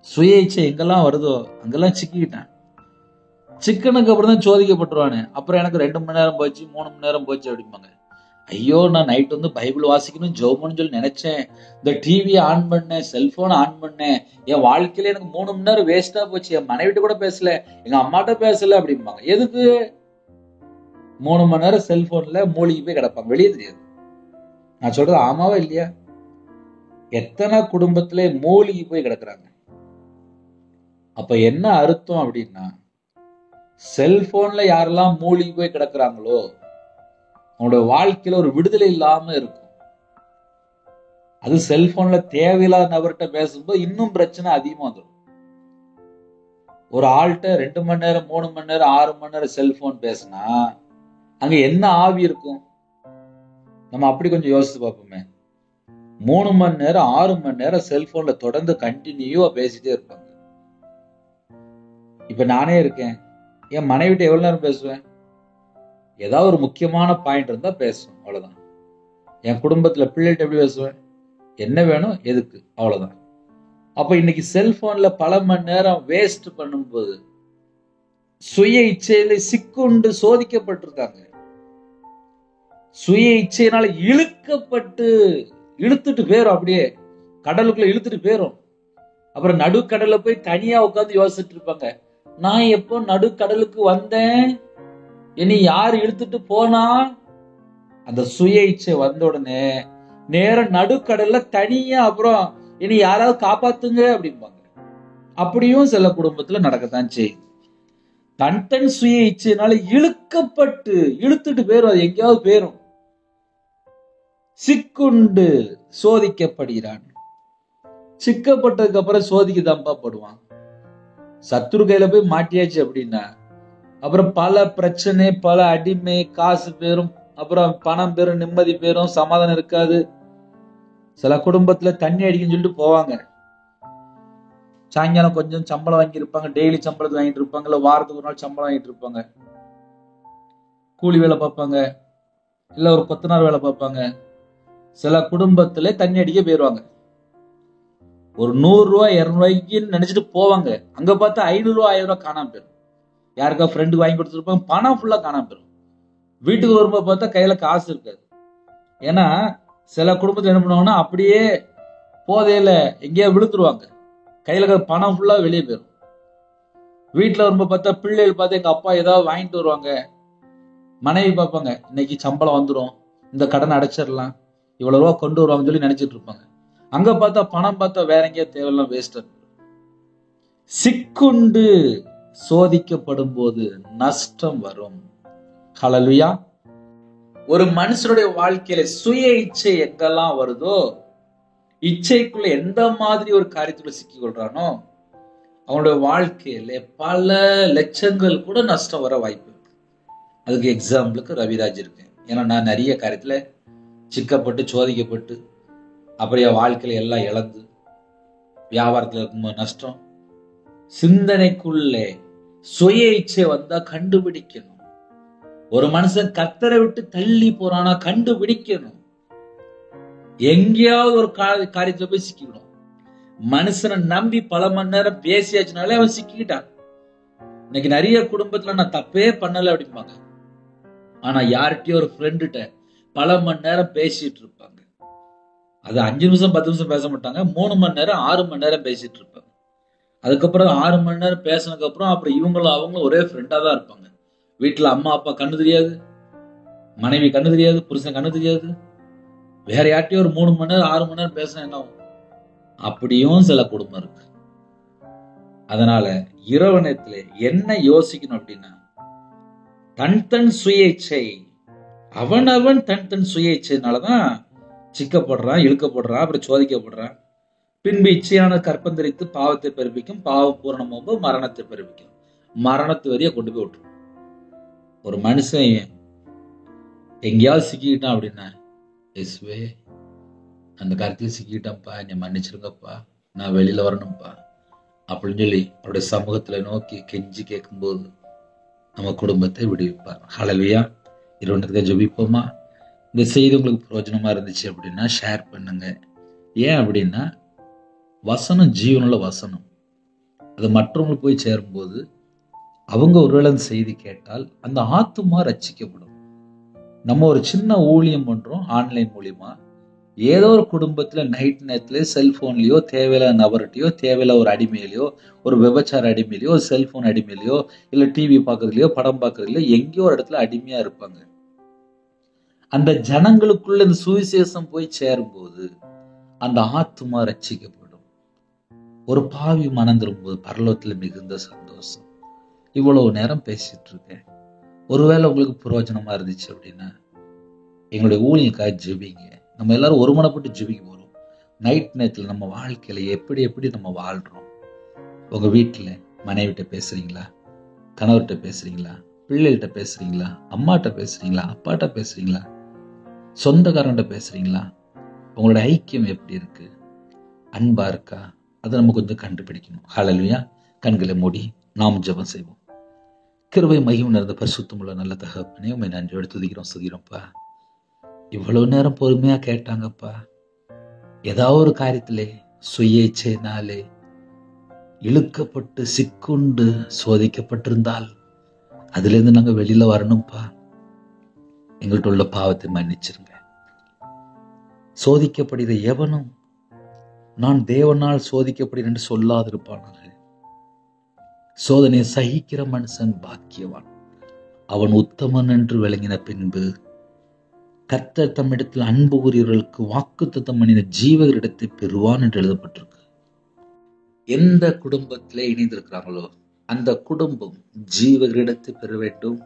சுய இச்சை எங்கெல்லாம் வருதோ அங்கெல்லாம் சிக்கிக்கிட்டான். சிக்கனுக்கு அப்புறம் தான் சோதிக்கப்பட்டுருவானு. அப்புறம் எனக்கு 2 மணி நேரம் போச்சு, 3 மணி நேரம் போச்சு அப்படிம்பாங்க. ஐயோ, நான் நைட் வந்து பைபிள் வாசிக்கணும் ஜெபம்னு சொல்லி நினைச்சேன், இந்த டிவியை ஆன் பண்ணேன், செல்போனை ஆன் பண்ணேன், என் வாழ்க்கையில எனக்கு 3 மணி நேரம் வேஸ்டா போச்சு, என் மனைவிட்ட கூட பேசல, எங்க அம்மாட்ட பேசல அப்படிம்பாங்க. எதுக்கு? 3 மணி நேரம் செல்போன்ல மூழ்கி போய் கிடப்பாங்க, வெளியே தெரியாது. நான் சொல்றது ஆமாவா இல்லையா? எத்தனை குடும்பத்திலே மூழ்கி போய் கிடக்குறாங்க. அப்ப என்ன அர்த்தம் அப்படின்னா, செல்போன்ல யாரெல்லாம் மூழ்கி போய் கிடக்குறாங்களோ அவனோட வாழ்க்கையில ஒரு விடுதலை இல்லாம இருக்கும். அது செல்போன்ல தேவையில்லாத நபர்கிட்ட பேசும்போது இன்னும் பிரச்சனை அதிகமா வந்துடும். ஒரு ஆள்கிட்ட 2 மணி நேரம் 3 மணி நேரம் 6 மணி நேரம் செல்போன் பேசினா அங்க என்ன ஆவி இருக்கும்? நம்ம அப்படி கொஞ்சம் யோசிச்சு பார்ப்போமே. 3 மணி நேரம் 6 மணி நேரம் செல்போன்ல தொடர்ந்து கண்டினியூவா பேசிட்டே இருப்பாங்க. இப்ப நானே இருக்கேன், என் மனைவிட்ட எவ்வளவு நேரம் பேசுவேன்? ஏதாவது ஒரு முக்கியமான பாயிண்ட் இருந்தா பேசுவேன், அவ்வளவுதான். என் குடும்பத்துல பிள்ளைகிட்ட எப்படி பேசுவேன்? என்ன வேணும், எதுக்கு, அவ்வளவுதான். அப்ப இன்னைக்கு செல்போன்ல பல மணி நேரம் வேஸ்ட் பண்ணும்போது சுய இச்சையில சிக்குண்டு சோதிக்கப்பட்டிருக்காங்க. சுய இச்சையினால இழுத்துட்டு போயிரும், அப்படியே கடலுக்குள்ள இழுத்துட்டு போயிரும். அப்புறம் நடுக்கடல்ல போய் தனியா உட்காந்து யோசிச்சுட்டு இருப்பாங்க, நான் எப்போ நடுக்கடலுக்கு வந்தேன், இனி யார் இழுத்துட்டு போனா? அந்த சுய இச்சை வந்த உடனே நேரம் நடுக்கடல்ல தனியா அப்புறம் இனி யாராவது காப்பாத்துங்க அப்படிம்பாங்க. அப்படியும் சில குடும்பத்துல நடக்கத்தான் செய்யுது. தன் சுய இச்சையினால இழுத்துட்டு போயிரும், அது எங்கேயாவது போயிரும். சிக்குண்டு சோதிக்கப்படுகிறான். சிக்கப்பட்டதுக்கு அப்புறம் சோதிக்குதான்ப்பா படுவான். சத்துரு கையில போய் மாட்டியாச்சு அப்படின்னா அப்புறம் பல பிரச்சனை, பல அடிமை, காசு பேரும், அப்புறம் பணம் பேரும், நிம்மதி பேரும், சமாதானம் இருக்காது. சில குடும்பத்துல தண்ணி அடிக்குன்னு சொல்லிட்டு போவாங்க. சாயங்காலம் கொஞ்சம் சம்பளம் வாங்கியிருப்பாங்க, டெய்லி சம்பளத்தை வாங்கிட்டு இருப்பாங்க, இல்ல வாரத்துக்கு ஒரு நாள் சம்பளம் வாங்கிட்டு இருப்பாங்க. கூலி வேலை பார்ப்பாங்க, இல்ல ஒரு கொத்தனார் வேலை பார்ப்பாங்க. சில குடும்பத்துல தண்ணி அடிக்க போயிருவாங்க. ஒரு 100 ரூபாய் 200 ரூபாய்க்குன்னு நினைச்சிட்டு போவாங்க. அங்க பார்த்தா 500 ரூபாய் 1000 ரூபாய் காணாம போயிடும். யாருக்கா ஃப்ரெண்டுக்கு வாங்கி கொடுத்துருப்பாங்க, பணம் ஃபுல்லா காணாம போயிடும். வீட்டுக்கு வரும்போது பார்த்தா கையில காசு இருக்காது. ஏன்னா சில குடும்பத்துல என்ன பண்ணுவாங்கன்னா அப்படியே போதையில எங்கேயா விழுந்துருவாங்க, கையில இருக்கிற பணம் ஃபுல்லா வெளியே போயிடும். வீட்டுல வரும்போது பார்த்தா பிள்ளைகள் பார்த்து எங்க அப்பா ஏதாவது வாங்கிட்டு வருவாங்க. மனைவி பார்ப்பாங்க, இன்னைக்கு சம்பளம் வந்துடும், இந்த கடனை அடைச்சிடலாம், இவ்வளவு ரூபா கொண்டு வருவாங்கன்னு சொல்லி நினைச்சிட்டு இருப்பாங்க. அங்க பார்த்தா பணம் பார்த்தா வேற எங்கேயா தேவையெல்லாம் வேஸ்ட். சிக்குண்டு சோதிக்கப்படும் போது நஷ்டம் வரும். ஹல்லேலூயா. ஒரு மனுஷனுடைய வாழ்க்கையில சுய இச்சை எங்கெல்லாம் வருதோ, இச்சைக்குள்ள எந்த மாதிரி ஒரு காரியத்துல சிக்கிக் கொள்றானோ, அவனுடைய வாழ்க்கையில பல லட்சங்கள் கூட நஷ்டம் வர வாய்ப்பு இருக்கு. அதுக்கு எக்ஸாம்பிளுக்கு ரவிராஜ் இருக்கு. ஏன்னா நான் நிறைய காரியத்துல சிக்கப்பட்டு சோதிக்கப்பட்டு அப்புறம் என் வாழ்க்கையில எல்லாம் இழந்து வியாபாரத்துல இருக்கும்போது நஷ்டம். சிந்தனைக்குள்ளே சுய இச்சை வந்தா கண்டுபிடிக்கணும். ஒரு மனுஷன் கர்த்தரை விட்டு தள்ளி போறானா கண்டுபிடிக்கணும். எங்கேயாவது ஒரு காரியத்துல போய் சிக்கிக்கணும். மனுஷனை நம்பி பல மணி நேரம் பேசியாச்சுனாலே அவன் சிக்கிக்கிட்டான். இன்னைக்கு நிறைய குடும்பத்துல நான் தப்பே பண்ணல அப்படிம்பாங்க. ஆனா யார்கிட்டயோ ஒரு ஃப்ரெண்டுகிட்ட பல மணி நேரம் பேசிட்டு இருப்பாங்க. அது 5 நிமிஷம் 10 நிமிஷம் பேச மாட்டாங்க, 3 மணி நேரம் 6 மணி நேரம் பேசிட்டு இருப்பாங்க. அதுக்கப்புறம் 6 மணி நேரம் பேசினதுக்கு அப்புறம் அப்புறம் இவங்களும் அவங்களும் ஒரே ஃப்ரெண்டா தான் இருப்பாங்க. வீட்டுல அம்மா அப்பா கண்ணு தெரியாது, மனைவி கண்ணு தெரியாது, புருஷன் கண்ணு தெரியாது. வேற யார்ட்டையும் ஒரு 3 மணி நேரம் 6 மணி நேரம் பேசினா என்ன ஆகும்? அப்படியும் சில குடும்பம் இருக்கு. அதனால இரவு நேரத்துல என்ன யோசிக்கணும் அப்படின்னா, தன் சுய இச்சை, அவனவன் தன் சுய இச்சைனாலதான் சிக்கப்படுறான், இழுக்கப்படுறான், அப்புறம் சோதிக்கப்படுறான். பின்பு இச்சையான கற்பந்தரித்து பாவத்தை பெருப்பிக்கும், பாவம் பூரணமாக மரணத்தை பெருப்பிக்கும். மரணத்து வரைய கொண்டு போய் விட்டுரும். ஒரு மனுஷன் எங்கேயாவது சிக்கிக்கிட்டான் அப்படின்னா, இயேசுவே அந்த காரியத்தில் சிக்கிக்கிட்டான்ப்பா, என்னை மன்னிச்சிருங்கப்பா, நான் வெளியில வரணும்ப்பா அப்படின்னு சொல்லி அவருடைய சமூகத்துல நோக்கி கெஞ்சி கேட்கும்போது நம்ம குடும்பத்தை விடுவிப்பார். ஹல்லேலூயா. இரவுக்கு ஜெபிப்போமா? இந்த செய்தி உங்களுக்கு பிரயோஜனமா இருந்துச்சு அப்படின்னா ஷேர் பண்ணுங்க. ஏன் அப்படின்னா வசனம் ஜீவனுள்ள வசனம். அது மற்றவங்களுக்கு போய் சேரும்போது அவங்க ஒருவேளை அந்த செய்தி கேட்டால் அந்த ஆத்துமா ரட்சிக்கப்படும். நம்ம ஒரு சின்ன ஊழியம் பண்றோம் ஆன்லைன் மூலியமா. ஏதோ ஒரு குடும்பத்துல நைட் நேரத்துல செல்போன்லயோ, தேவையில்லாத நபர்கிட்டயோ, தேவையில்ல ஒரு அடிமையிலையோ, ஒரு விபச்சார அடிமையிலையோ, ஒரு செல்போன் அடிமையிலையோ, இல்ல டிவி பார்க்கறதுலயோ, படம் பார்க்கறதுலயோ எங்கேயோ ஒரு இடத்துல அடிமையா இருப்பாங்க. அந்த ஜனங்களுக்குள்ள இந்த சுவிசேஷம் போய் சேரும்போது அந்த ஆத்துமா ரட்சிக்கப்படும். ஒரு பாவி மனம் திரும்பும்போது பரலோகத்துல மிகுந்த சந்தோஷம். இவ்வளவு நேரம் பேசிட்டு இருக்கேன். ஒருவேளை உங்களுக்கு பிரயோஜனமா இருந்துச்சு அப்படின்னா எங்களுடைய ஊழியக்காக ஜெபிங்க. நம்ம எல்லாரும் ஒருமனப்பட்டு ஜெபிக்க போறோம். நைட் நேரத்துல நம்ம வாழ்க்கையில எப்படி நம்ம வாழ்றோம்? உங்க வீட்டுல மனைவிட்ட பேசுறீங்களா? கணவர்கிட்ட பேசுறீங்களா? பிள்ளைகிட்ட பேசுறீங்களா? அம்மாட்ட பேசுறீங்களா? அப்பாட்ட பேசுறீங்களா? சொந்தக்காரன்ட்ட பேசுறீங்களா? உங்களோட ஐக்கியம் எப்படி இருக்கு? அன்பா இருக்கா? அதை நம்ம கொஞ்சம் கண்டுபிடிக்கணும். ஹல்லேலூயா. கண்களை மூடி நாம் ஜெபம் செய்வோம். கிருபை மகிமை நிறைந்த பரிசுத்தமுள்ள நல்ல தகப்பனே, உம்மை நன்றியோடு துதிக்கிறோம், சுதிக்கிறோம்ப்பா. இவ்வளவு நேரம் பொறுமையா கேட்டாங்கப்பா. ஏதாவது ஒரு காரியத்திலே சுய இச்சையினாலே இழுக்கப்பட்டு சிக்குண்டு சோதிக்கப்பட்டிருந்தால் அதுல இருந்து நாங்க வெளியில வரணும்ப்பா. எங்கள்கிட்ட உள்ள பாவத்தை மன்னிச்சிருங்க. சோதிக்கப்படுகிற எவனும் நான் தேவனால் சோதிக்கப்படுகிறேன் என்று சொல்லாதிருப்பானாக. சோதனையை சகிக்கிற மனுஷன் பாக்கியவான், அவன் உத்தமன் என்று விளங்கின பின்பு கர்த்தர் தம்மிடத்தில் அன்பு கூறியவர்களுக்கு வாக்குத்தத்தம் பண்ணின ஜீவரிடத்தை பெறுவான் என்று எழுதப்பட்டிருக்கு. எந்த குடும்பத்திலே இணைந்திருக்கிறாங்களோ அந்த குடும்பம் ஜீவரிடத்தை பெற வேண்டும்.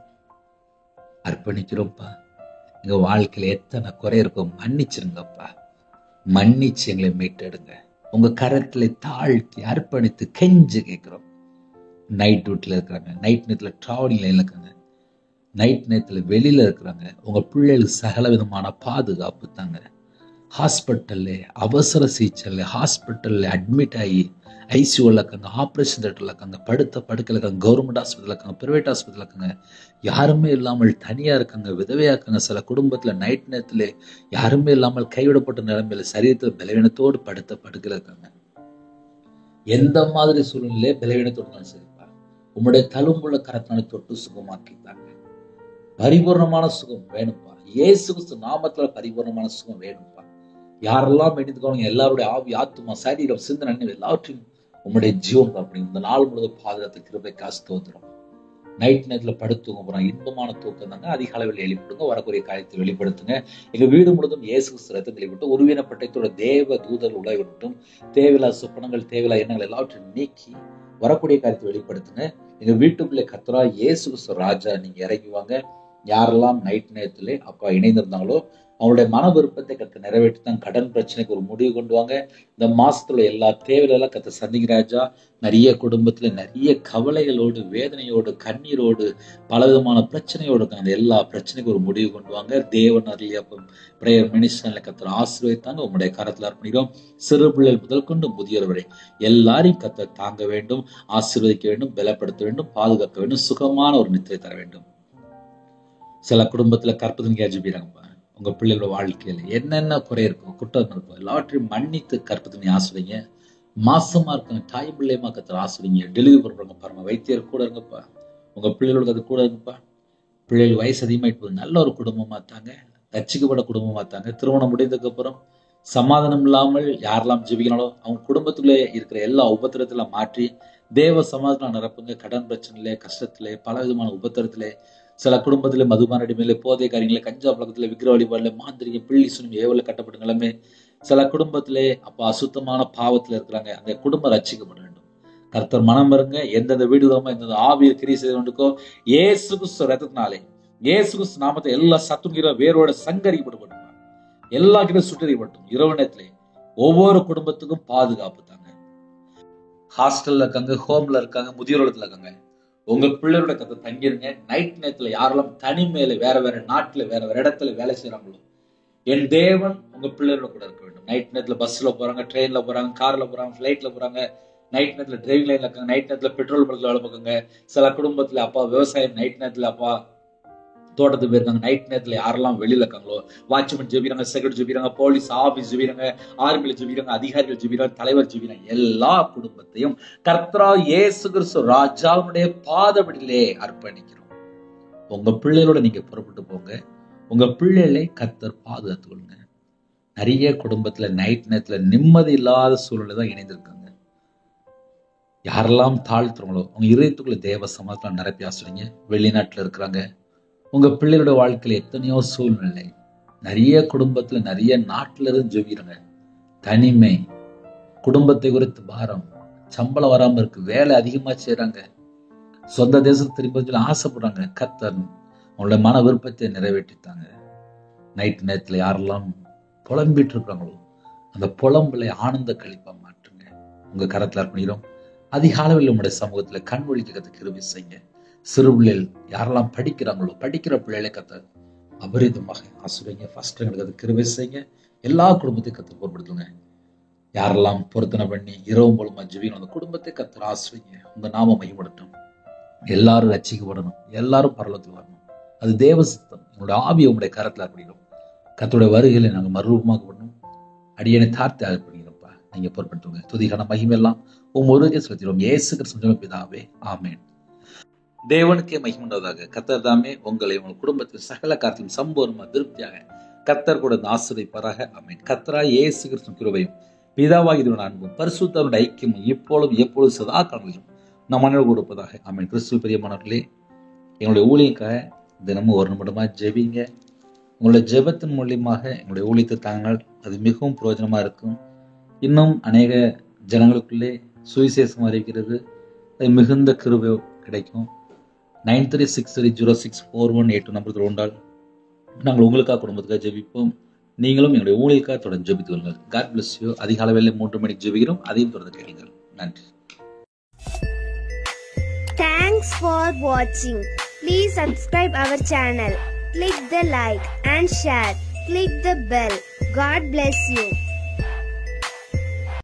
அர்ப்பணிக்கிறோம்ப்பா. எங்க வாழ்க்கையில எத்தனை குறை இருக்கும் மன்னிச்சிருங்கப்பா. மன்னிச்சு எங்களை மீட்டெடுங்க. உங்க கரத்துல தாழ்த்தி அர்ப்பணித்து கெஞ்சு கேட்கிறோம். நைட் டியூட்டில இருக்கிறாங்க, நைட் நேரத்துல டிராவலிங் லைன்ல இருக்காங்க, நைட் நேரத்துல வெளியில இருக்கிறாங்க. உங்க பிள்ளைகளுக்கு சகல விதமான பாதுகாப்பு தாங்க. ஹாஸ்பிட்டல்ல அவசர சிகிச்சையில் ஹாஸ்பிட்டல்ல அட்மிட் ஆகி ஐசியூவில் இருக்காங்க, ஆப்ரேஷன் தேட்டரில் இருக்காங்க, படுத்த படுக்கையில் இருக்காங்க, கவர்மெண்ட் ஹாஸ்பிட்டலில் இருக்காங்க, பிரைவேட் ஹாஸ்பிட்டலில் இருக்காங்க, யாருமே இல்லாமல் தனியாக இருக்காங்க, விதவையாக இருக்காங்க. சில குடும்பத்தில் நைட் நேரத்தில் யாருமே இல்லாமல் கைவிடப்பட்ட நிலைமையில சரீரத்தில் பலவீனத்தோடு படுத்த படுக்கையில் இருக்காங்க. எந்த மாதிரி சூழ்நிலையே பலவீனத்தோடு சரிப்பா, உம்முடைய தழும்புள்ள கரத்தினால தொட்டு சுகமாக்கிட்டாங்க. பரிபூர்ணமான சுகம் வேணும்ப்பா. இயேசு கிறிஸ்து நாமத்துல பரிபூர்ணமான சுகம் வேணும்ப்பா. யாரெல்லாம் எடுத்துக்கோங்க, எல்லாருடைய ஆவி ஆத்துமா சரீரம் சிந்தனை எல்லாவற்றையும் உம்முடைய ஜீவன் அப்படி இந்த நாள் முழுவதும் பாதுகாத்து கிருபை காசு தோத்துரும். நைட் நேரத்துல படுத்துங்க போறோம், இன்பமான தூக்கம் தாங்க. அதிக அளவில் வெளிப்படுங்க, வரக்கூடிய காரியத்தை வெளிப்படுத்துங்க. எங்க வீடு முழுவதும் இயேசு கிறிஸ்து ரத்தம் வெளிப்பட்டு உருவின பட்டயத்தோட தேவ தூதர் உலகட்டும். தேவையில்லா சொப்பனங்கள் தேவையில்லா எண்ணங்கள் எல்லாவற்றையும் நீக்கி வரக்கூடிய காரியத்தை வெளிப்படுத்துங்க. எங்க வீட்டுக்குள்ளே கர்த்தரா இயேசு கிறிஸ்து ராஜா நீங்க இறங்குவாங்க. யாரெல்லாம் நைட் நேரத்திலே அப்பா இணைந்திருந்தாங்களோ அவங்களுடைய மன விருப்பத்தை கத்த நிறைவேற்றி தான் கடன் பிரச்சனைக்கு ஒரு முடிவு கொண்டு வாங்க. இந்த மாசத்துல எல்லா தேவையிலெல்லாம் கத்த சந்திக்கிறாஜா. நிறைய குடும்பத்துல நிறைய கவலைகளோடு வேதனையோடு கண்ணீரோடு பலவிதமான பிரச்சனையோடு இருக்காங்க. எல்லா பிரச்சனைக்கும் ஒரு முடிவு கொண்டு வாங்க. தேவன் அருளிய பிரேயர் மினிஸ்டர்ல கத்த ஆசீர்வதித்தாங்க. உங்களுடைய கரத்துல அர்ப்பணிக்கிறோம். சிறு பிள்ளைகள் முதல் கொண்டு முதியோர் வரை எல்லாரையும் கத்த தாங்க வேண்டும், ஆசீர்வதிக்க வேண்டும், பலப்படுத்த வேண்டும், பாதுகாக்க வேண்டும், சுகமான ஒரு நித்திரை தர வேண்டும். சில குடும்பத்துல கற்பத்தின் ஜெபிக்கிறாங்கப்பா. உங்க பிள்ளைகளோட வாழ்க்கையில என்னென்ன குறை இருக்கும், குற்றம் இருக்கும், எல்லாவற்றையும் மன்னித்து கற்பத்தினை ஆசிரியங்க. மாசமா இருக்காங்க, தாய் பிள்ளையமா கத்துற ஆசிரியங்க. டெலிவரி பண்றாங்க பாருங்க, வைத்தியர் கூட இருங்கப்பா. உங்க பிள்ளைகளுக்கு அது கூட இருங்கப்பா. பிள்ளைகள் வயசு அதிகமாயிட்டு போகுது, நல்ல ஒரு குடும்பமா தாங்க, ரட்சிக்கப்பட்ட குடும்பமா தாங்க. திருமணம் முடிந்ததுக்கு அப்புறம் சமாதானம் இல்லாமல் யாரெல்லாம் ஜெபிக்கிறாங்களோ அவங்க குடும்பத்துக்குள்ளே இருக்கிற எல்லா உபத்திரத்துல மாற்றி தேவ சமாதானம் நிரப்புங்க. கடன் பிரச்சனையிலே, கஷ்டத்திலே, பல விதமான உபத்திரத்திலே, சில குடும்பத்திலே மதுபான அடிமையில, போதை காரியங்களே, கஞ்சா பழக்கத்துல, விக்கிர வழிபாடுல, மாந்திரிகம், பிள்ளி சுனியம், ஏவல கட்டப்பட்ட நிலைமை. சில குடும்பத்திலே அப்ப அசுத்தமான பாவத்துல இருக்கிறாங்க. அந்த குடும்பம் ரட்சிக்கப்பட வேண்டும். கர்த்தர் மனம் இருங்க. எந்தெந்த வீடு எந்தெந்த ஆவிய கிரியை செய்து கொண்டிருக்கோ இயேசு கிறிஸ்து ரத்தத்தினாலே, இயேசு கிறிஸ்து நாமத்தை எல்லா சத்துங்கிற வேரோட சங்கரிக்கப்பட்டு எல்லா கிட்ட சுட்டறிப்பட்டும். இரவு நேரத்திலே ஒவ்வொரு குடும்பத்துக்கும் பாதுகாப்பு தாங்க. ஹாஸ்டல்ல இருக்காங்க, ஹோம்ல இருக்காங்க, முதியோரத்துல இருக்காங்க. உங்க பிள்ளையோட கதை தங்கிருங்க. நைட் நேரத்துல யாரெல்லாம் தனிமையில வேற வேற நாட்டுல வேற வேற இடத்துல வேலை செய்யறாங்களோ என் தேவன் உங்க பிள்ளையோட கூட இருக்க வேண்டும். நைட் நேரத்துல பஸ்ல போறாங்க, ட்ரெயின்ல போறாங்க, கார்ல போறாங்க, பிளைட்ல போறாங்க, நைட் நேரத்துல டிரைவிங் லைன்ல இருக்காங்க, நைட் நேரத்துல பெட்ரோல் பல்க்ல வேலை பார்க்காங்க. சில குடும்பத்துல அப்பா விவசாயம், நைட் நேரத்துல அப்பா தோட்டத்துக்கு போயிருக்காங்க. நைட் நேரத்துல யாரெல்லாம் வெளியில இருக்காங்களோ வாட்ச்மேன் ஜெபிக்கிறாங்க, செக்யூரிட்டி ஜெபிக்கிறாங்க, போலீஸ் ஆபீஸ் ஜெபிக்கிறாங்க, ஆர்மில ஜெபிக்கிறாங்க, அதிகாரிகள் ஜெபிக்கிறாங்க, தலைவர் ஜெபிக்கிறாங்க. எல்லா குடும்பத்தையும் கர்த்தரா இயேசு கிறிஸ்து ராஜாவுடைய பாதபடியிலே அர்ப்பணிக்கிறோம். உங்க பிள்ளைகளோட நீங்க புறப்பட்டு போங்க. உங்க பிள்ளைகளை கர்த்தர் பாதுகாத்துக் கொள்ளுங்க. நிறைய குடும்பத்துல நைட் நேரத்துல நிம்மதி இல்லாத சூழ்நிலை தான் இணைந்திருக்காங்க. யாரெல்லாம் தாழ்த்துறவங்களோ அவங்க இதயத்துக்குள்ள தேவ சமாதானம் நிரப்பி ஆசிரியங்க. வெளிநாட்டுல இருக்கிறாங்க. உங்க பிள்ளைகளோட வாழ்க்கையில எத்தனையோ சூழ்நிலை, நிறைய குடும்பத்துல நிறைய நாட்டுல இருந்து ஜெபிக்கிறாங்க. தனிமை, குடும்பத்தை குறித்து பாரம், சம்பளம் வராம இருக்கு, வேலை அதிகமா செய்யறாங்க, சொந்த தேசத்துக்கு திரும்ப ஆசைப்படுறாங்க. கர்த்தர் அவங்களோட மன விருப்பத்தை நிறைவேற்றித்தாங்க. நைட் நேரத்துல யாரெல்லாம் புலம்பிட்டு இருக்கிறாங்களோ அந்த புலம்பலை ஆனந்த கழிப்பா மாற்றுங்க. உங்க கரத்துல அர்ப்பணிக்கிறோம். அதிக அளவில் உங்களுடைய சமூகத்துல கண் ஒழிக்க கிருபை செய்யுங்க. சிறு பிள்ளைகள் யாரெல்லாம் படிக்கிறாங்களோ படிக்கிற பிள்ளைகளை கத்த அபரிதமாக ஆசிரியங்க. ஃபர்ஸ்ட் எங்களுக்கு அது கிருபை செய்யுங்க. எல்லா குடும்பத்தையும் கத்து பொருட்படுத்துங்க. யாரெல்லாம் பொருத்தனை பண்ணி இரவு மூலமா ஜெபிக்கணும் அந்த குடும்பத்தை கத்து ஆசிரியங்க. உங்க நாம மையப்படட்டும். எல்லாரும் ரட்சிக்கப்படணும், எல்லாரும் பரலோகத்துக்கு வரணும். அது தேவ சித்தம். உங்களுடைய ஆவியை உங்களுடைய கரத்துல அர்ப்பணிக்கிறோம். கர்த்தருடைய வருகையில நாங்கள் மறுரூபமாக்கப்படணும். அடியனை தார்த்தி அர்ப்பணிக்கிறோம்ப்பா. நீங்க பொருட்படுத்துங்க. துதிகான மகிமெல்லாம் ஒருவருக்கே செலுத்திடுவோம். இயேசு கிறிஸ்து பிதாவே, ஆமென். தேவனுக்கே மகிமுண்டதாக. கர்த்தர் தாமே உங்களை உங்கள் குடும்பத்தில் சகல காரியத்திலும் சம்பூர்ணமா திருப்தியாக கர்த்தர் கூட ஆசீர்வதிப்பாராக. ஆமென். கர்த்தரா இயேசு கிறிஸ்து கிருபையும் பிதாவாகிய தேவனுடைய அன்பும் பரிசுத்தருடைய ஐக்கியமும் இப்பொழுதும் எப்பொழுதும் சதா காலங்களிலும் நம் மனதில் கொடுப்பதாக. ஆமென். கிறிஸ்துவில் பிரியமானவர்களே, எங்களுடைய ஊழியக்காக தினமும் ஒரு நிமிடமா ஜெபிங்க. உங்களுடைய ஜெபத்தின் மூலியமாக எங்களுடைய ஊழியத்தை தாங்கள் அது மிகவும் பிரயோஜனமாக இருக்கும். இன்னும் அநேக ஜனங்களுக்குள்ளே சுவிசேஷம் அறிவிக்கிறது அது மிகுந்த கிருபை கிடைக்கும். 9363064182 நம்பர் கொண்டால் நாங்கள் உங்களுக்காக குடும்பத்துக்காக ஜெபிப்போம். நீங்களும் எங்களுடைய ஊழியக்காக தொடர்ந்து ஜெபித்து கொள்ளுங்கள். God bless you. அதிகாலை வேளை 3 மணிக்கு ஜெபிக்கிறோம். அதையும் தொடர்ந்து கேளுங்கள். நன்றி. Thanks for watching. Please subscribe our channel. Click the like and share. Click the bell. God bless you.